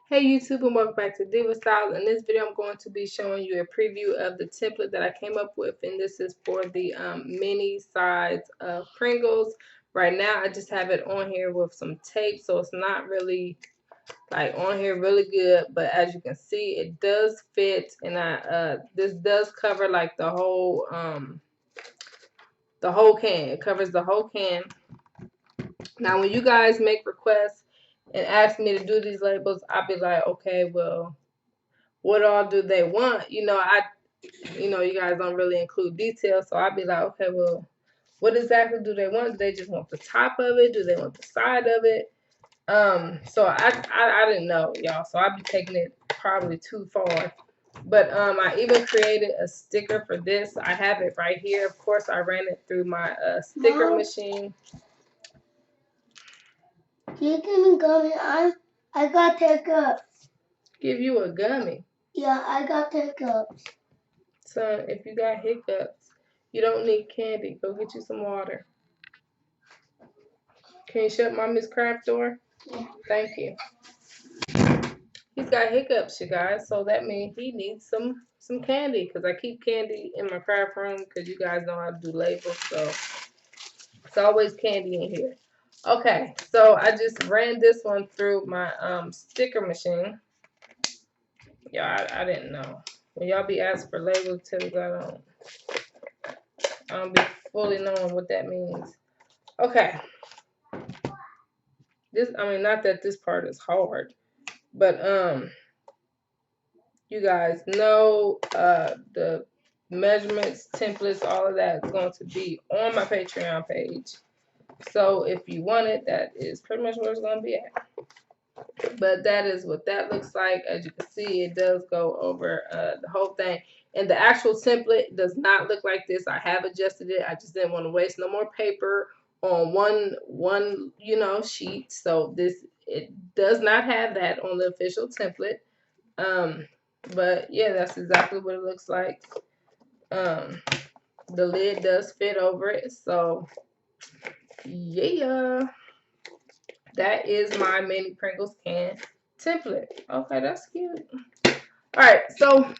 Hey YouTube, and welcome back to Diva Styles. In this video I'm going to be showing you a preview of the template that I came up with, and this is for the mini size of Pringles. Right now I just have it on here with some tape, so it's not really like on here really good, but as you can see it does fit, and I this does cover like the whole can. It covers the whole can. Now when you guys make requests and ask me to do these labels, I'll be like, okay, well, what all do they want? You guys don't really include details, so I'd be like, okay, well, what exactly do they want? Do they just want the top of it? Do they want the side of it? So I didn't know, y'all, so I'd be taking it probably too far. But I even created a sticker for this. I have it right here. Of course, I ran it through my sticker machine. You give me gummy. I got hiccups. Give you a gummy? Yeah, I got hiccups. Son, if you got hiccups, you don't need candy. Go get you some water. Can you shut Mommy's craft door? Yeah. Thank you. He's got hiccups, you guys, so that means he needs some candy, because I keep candy in my craft room because you guys know how to do labels, so it's always candy in here. Okay, so I just ran this one through my sticker machine. Yeah, I didn't know. When y'all be asking for label tips, I don't be fully knowing what that means. Okay. Not that this part is hard, but you guys know the measurements, templates, all of that is going to be on my Patreon page. So if you want it, that is pretty much where it's going to be at. But that is what that looks like. As you can see, it does go over the whole thing. And the actual template does not look like this. I have adjusted it. I just didn't want to waste no more paper on one sheet. So it does not have that on the official template. But yeah, that's exactly what it looks like. The lid does fit over it. So yeah, that is my mini Pringles can template. Okay, that's cute. All right, so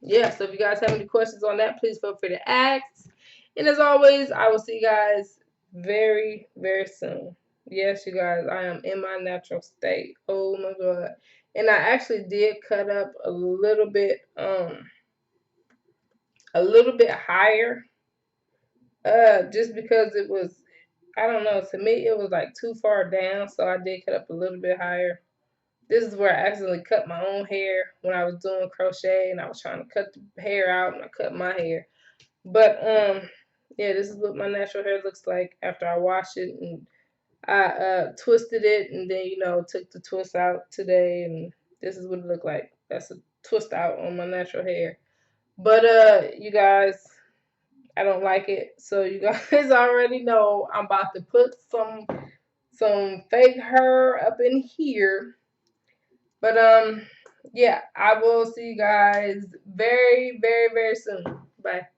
yeah, so if you guys have any questions on that, please feel free to ask. And as always, I will see you guys very, very soon. Yes, you guys, I am in my natural state. Oh my god. And I actually did cut up a little bit higher. Just because it was, I don't know, to me it was like too far down, so I did cut up a little bit higher. This is where I accidentally cut my own hair when I was doing crochet, and I was trying to cut the hair out, and I cut my hair. But yeah, this is what my natural hair looks like after I wash it, and I twisted it, and then took the twist out today, and this is what it looked like. That's a twist out on my natural hair. But you guys, I don't like it, so you guys already know I'm about to put some fake hair up in here. But yeah, I will see you guys very, very, very soon. Bye.